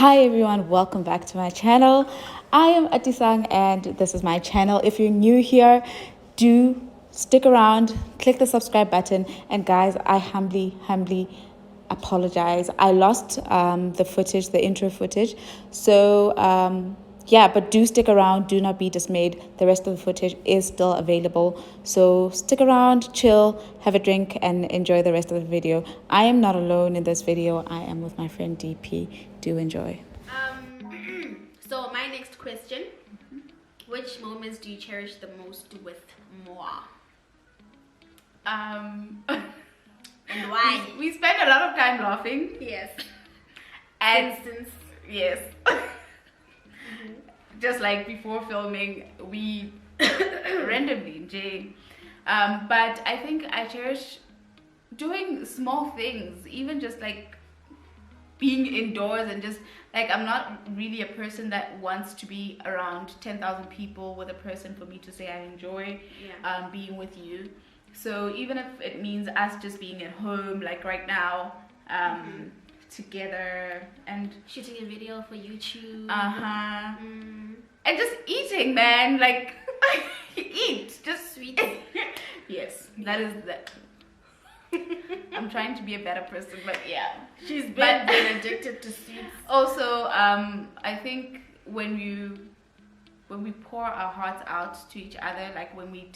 Hi everyone, welcome back to my channel. I am Atisang and this is my channel. If you're new here, do stick around, click the subscribe button, and guys, I humbly apologize. I lost the footage, the intro footage. So yeah, but do stick around, do not be dismayed. The rest of the footage is still available. So stick around, chill, have a drink, and enjoy the rest of the video. I am not alone in this video. I am with my friend DP. Do enjoy. So my next question, which moments do you cherish the most with Moira? And why? We spend a lot of time laughing. Yes. And Since yes. Just like before filming, we randomly, Jay. But I think I cherish doing small things, even just like being indoors and just like, I'm not really a person that wants to be around 10,000 people with a person for me to say I enjoy being with you. So even if it means us just being at home, like right now, together and shooting a video for YouTube. And just eating, man. Like eat, just sweet. Yes, that is that. I'm trying to be a better person, but yeah, She's been addicted to sweets. Also, I think when we pour our hearts out to each other, like when we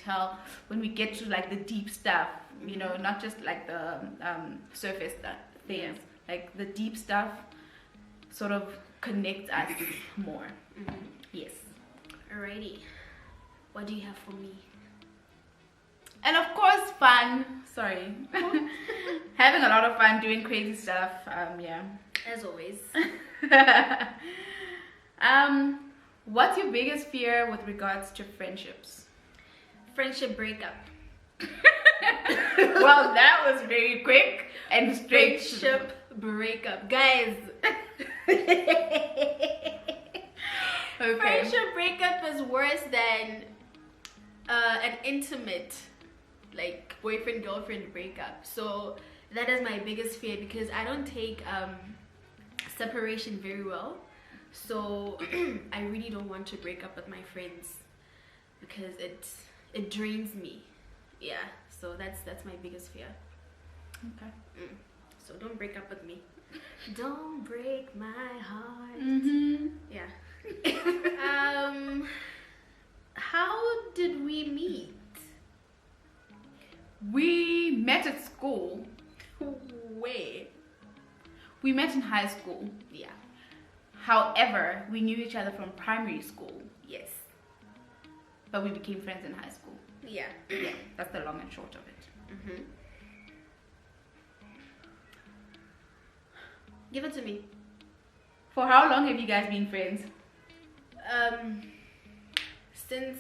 get to like the deep stuff, you know, not just like the surface things, like the deep stuff sort of connects us more. Yes. Alrighty. What do you have for me? And of course, fun. Sorry. Having a lot of fun, doing crazy stuff. Yeah. As always. What's your biggest fear with regards to friendships? Friendship breakup. Well, that was very quick and straight. Friendship breakup. Guys. Okay. Friendship breakup is worse than an intimate, like, boyfriend-girlfriend breakup. So that is my biggest fear because I don't take separation very well. So I really don't want to break up with my friends because it drains me. Yeah, so that's my biggest fear. Okay. So don't break up with me. Don't break my heart. Yeah. How did we meet? We met at school. Where? We met in high school. Yeah. However, we knew each other from primary school. Yes. But we became friends in high school. Yeah. Yeah, that's the long and short of it. Give it to me. For how long have you guys been friends? Since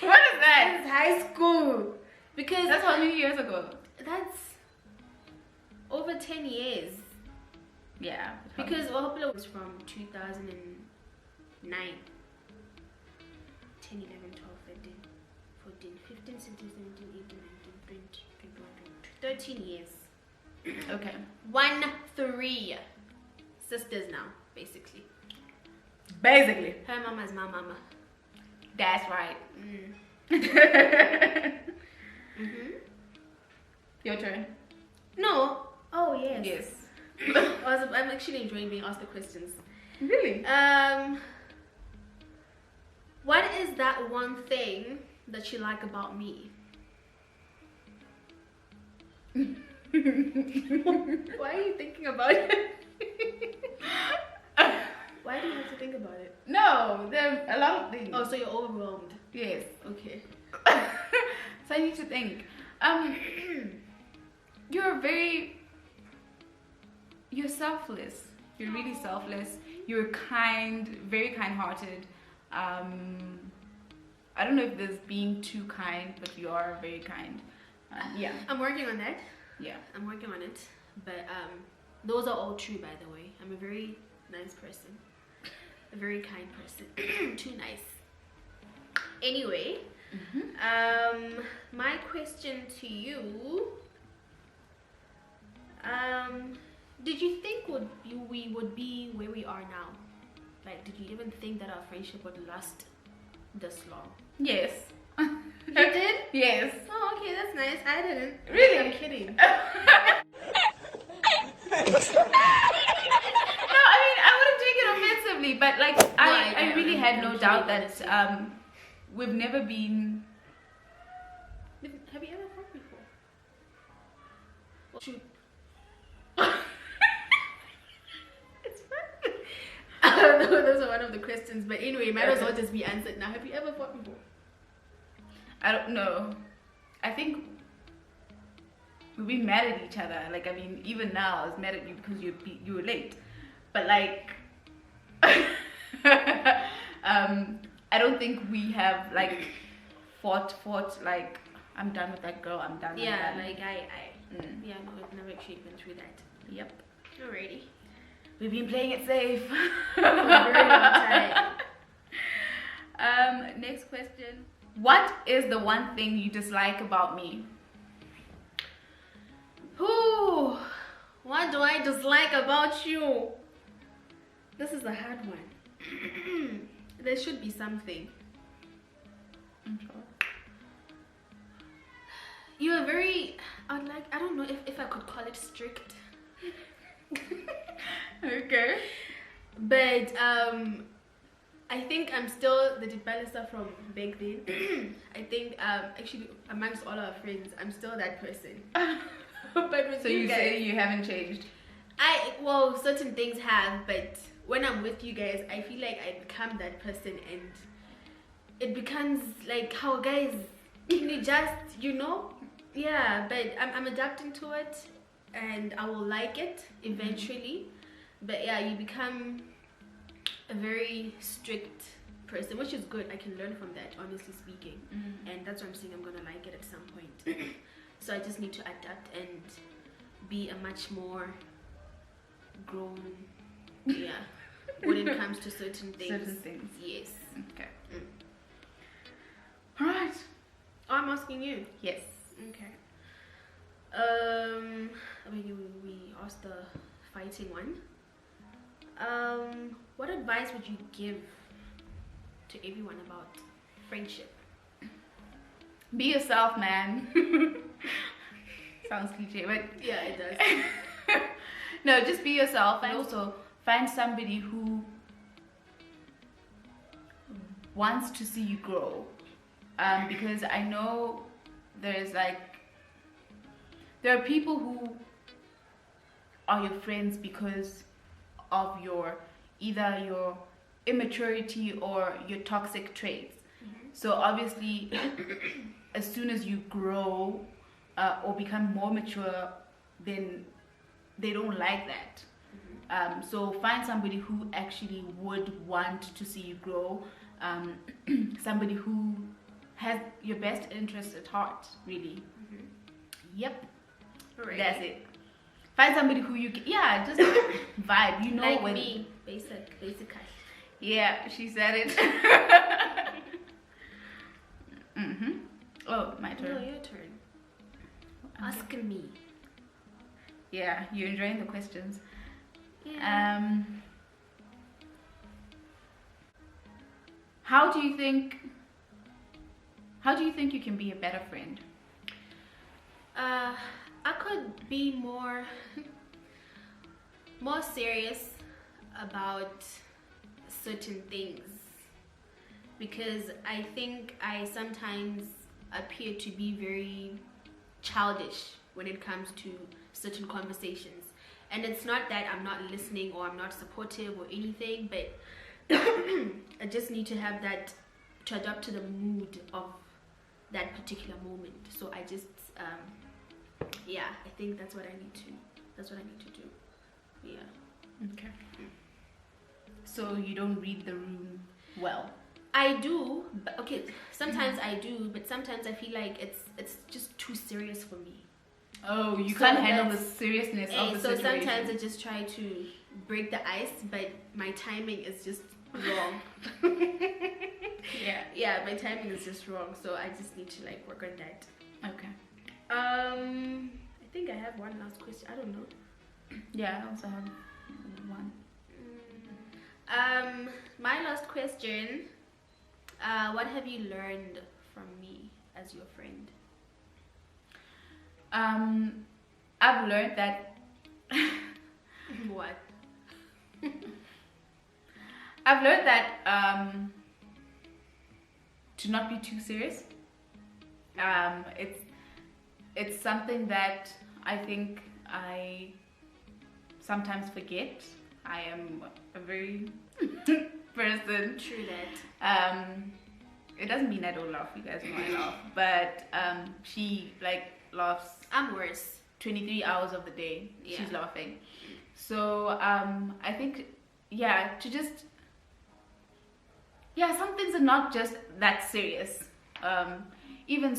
What is that? since high school. Because That's how many years ago? that's over 10 years. Yeah. Because Wahopla was from 2009. 10, 11, 12, 13, 14, 15, 16, 17, 18, 19, 20, 21, 22, 13 years. Okay. 3 sisters now, basically. Basically. Her mama is my mama. That's right. Your turn. No. Oh yes. Yes. I'm actually enjoying being asked the questions. Really? What is that one thing that you like about me? Why are you thinking about it? Why do you have to think about it? No, there are a lot of things. Oh, so you're overwhelmed. Yes. Okay. So I need to think. You're selfless. You're really selfless. You're kind, very kind-hearted. I don't know if there's being too kind, but you are very kind. Yeah. I'm working on that. Yeah. I'm working on it. But those are all true, by the way. I'm a very nice person. A very kind person. Too nice. Anyway, my question to you, Did you think we would be where we are now? Like, did you even think that our friendship would last this long? Yes. You did? Yes. Oh, okay, that's nice. I didn't. Really? I'm kidding. No, I mean, I wouldn't take it offensively, but like, I really had no doubt that we've never been. Have you ever fought before? Well, shoot. It's fun. I don't know, those are one of the questions, but anyway, might as well just be answered now. Have you ever fought before? I don't know. I think we've been mad at each other. Like, I mean, even now, I was mad at you because you were late. But like, I don't think we have like fought like, I'm done with that girl. I'm done. Yeah, with that. like yeah, no, I've never actually been through that. Yep. Alrighty. We've been playing it safe. For a very long time. Next question. What is the one thing you dislike about me? Ooh, what do I dislike about you? This is a hard one. There should be something. I'm sure. You are very, I don't know if I could call it strict. Okay. But I think I'm still the Lipalesa from back then. I think actually amongst all our friends, I'm still that person. But with So you say you haven't changed? Well, certain things have, but when I'm with you guys, I feel like I become that person, and it becomes like, how guys, can you just, yeah, but I'm adapting to it, and I will like it eventually. But yeah, you become a very strict person, which is good. I can learn from that, honestly speaking. And that's what I'm saying, I'm gonna like it at some point. So I just need to adapt and be a much more grown, yeah, when it comes to certain things. Certain things. Yes. Okay. All right. Oh, I'm asking you. Yes. Okay. I mean, we asked the fighting one. What advice would you give to everyone about friendship? Be yourself, man. Sounds cliche, but Yeah, it does. no, just be yourself, and also find somebody who wants to see you grow. Because I know there are people who are your friends because of either your immaturity or your toxic traits. So obviously, as soon as you grow or become more mature, then they don't like that. So find somebody who actually would want to see you grow. Somebody who has your best interest at heart, really. Yep. Alright. That's it. Find somebody who you can, just vibe. You know, like when me, basic. Yeah, she said it. Oh, my turn. No, your turn. Ask me. Yeah, you're enjoying the questions. Yeah. How do you think you can be a better friend? I could be more serious about certain things, because I think I sometimes appear to be very childish when it comes to certain conversations. And it's not that I'm not listening or I'm not supportive or anything, but I just need to have that, to adapt to the mood of that particular moment. So I just I think that's what I need to do. Yeah. Okay. So you don't read the room well? I do, but okay, sometimes I do, but sometimes I feel like it's just too serious for me. Oh, you So can't handle the that's- seriousness of the So situation. sometimes I just try to break the ice, but my timing is just wrong. Yeah, my timing is just wrong, so I just need to work on that. Okay. I think I have one last question. I don't know. Yeah, I also have one. My last question. What have you learned from me as your friend? I've learned that What? I've learned that to not be too serious. It's something that I think I sometimes forget. I am a very person. True that. It doesn't mean I don't laugh. You guys know I laugh, but she like laughs I'm worse. 23 hours of the day. Yeah. She's laughing. So I think to just some things are not just that serious. Even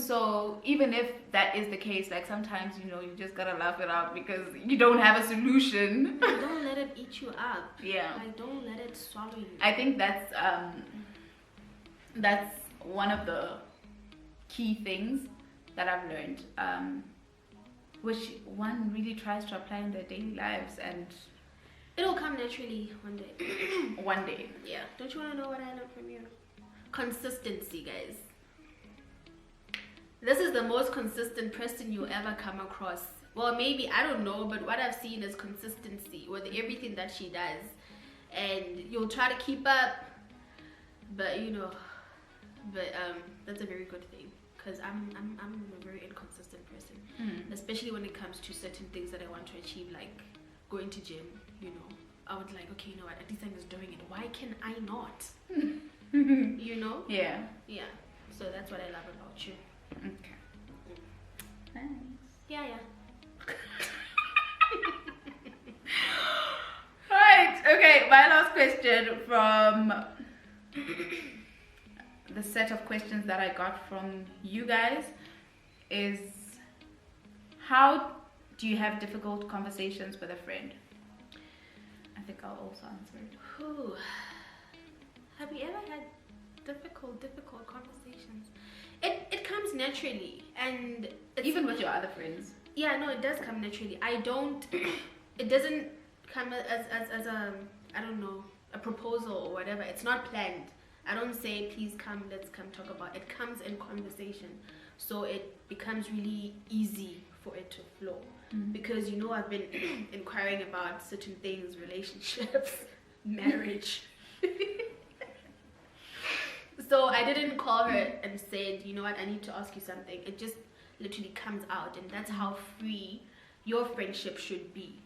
if that is the case, like sometimes you just gotta laugh it out because you don't have a solution. Don't let it eat you up. Yeah. Like don't let it swallow you. I think that's one of the key things that I've learned, which one really tries to apply in their daily lives, and it'll come naturally one day. one day. Yeah. Don't you want to know what I learned from you? Consistency, guys. This is the most consistent person you ever come across. Well, maybe, I don't know, but what I've seen is consistency with everything that she does. And you'll try to keep up, but that's a very good thing. Because I'm a very inconsistent person. Especially when it comes to certain things that I want to achieve, like going to gym, I would like, okay, you know what, Adisang is doing it. Why can I not? Yeah. Yeah. So that's what I love about you. Okay. Thanks. Yeah. Right. Okay. My last question from the set of questions that I got from you guys is, how do you have difficult conversations with a friend? I think I'll also answer it. Whew. Have you ever had difficult conversations? It comes naturally, and Even with your other friends. Yeah, no, it does come naturally. It doesn't come as a, I don't know, a proposal or whatever. It's not planned. I don't say, please come, let's come talk about it. It comes in conversation. So it becomes really easy for it to flow. Because, I've been inquiring about certain things, relationships, marriage. So I didn't call her and said, you know what, I need to ask you something. It just literally comes out, and that's how free your friendship should be.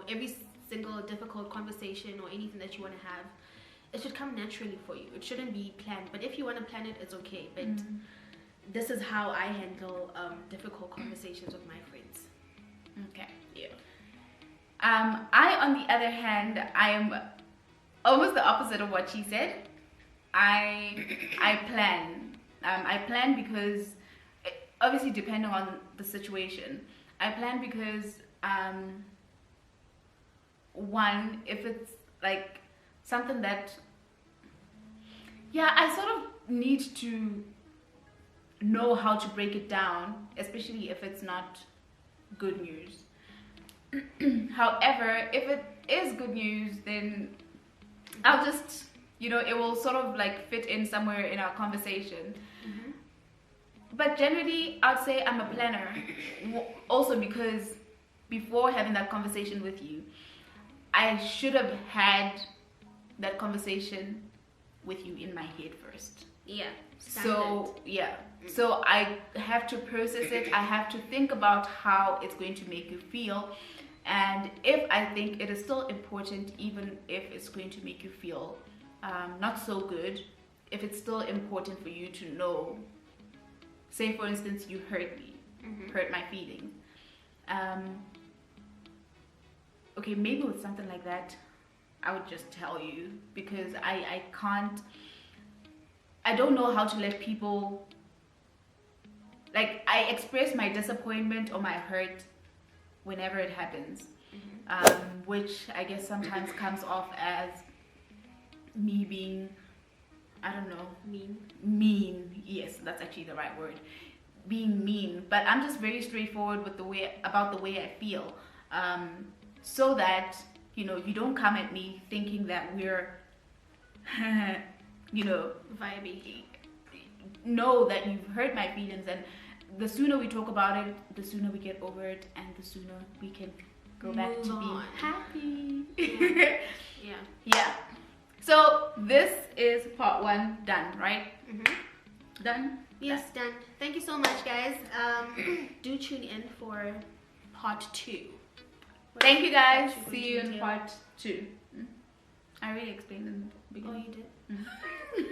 Every single difficult conversation or anything that you want to have, it should come naturally for you. It shouldn't be planned. But if you want to plan it, it's okay. But this is how I handle difficult conversations with my friends. Okay. Yeah. I, on the other hand, I am almost the opposite of what she said. I plan. I plan because, obviously depending on the situation, I plan because one, if it's like something that, I sort of need to know how to break it down, especially if it's not good news. However, if it is good news, then I'll just, it will sort of like fit in somewhere in our conversation. But generally, I'd say I'm a planner. Also because before having that conversation with you, I should have had that conversation with you in my head first. Yeah. So I have to process it. I have to think about how it's going to make you feel. And if I think it is still important, even if it's going to make you feel not so good, if it's still important for you to know, say for instance, you hurt me, hurt my feelings. Okay, maybe with something like that, I would just tell you, because I don't know how to let people, like, I express my disappointment or my hurt whenever it happens, which I guess sometimes comes off as me being, I don't know, mean. Yes, that's actually the right word, being mean. But I'm just very straightforward with about the way I feel. so that, you know, you don't come at me thinking that we're, you know, vibey. Know that you've hurt my feelings, and the sooner we talk about it, the sooner we get over it, and the sooner we can go back Move to on. being happy. Yeah. Yeah. So this is part 1 done, right? Done? Yes, done. Thank you so much, guys. Do tune in for part 2. Thank you guys. Part 2 See you in detail. part 2. I already explained in the Oh, beginning. you did?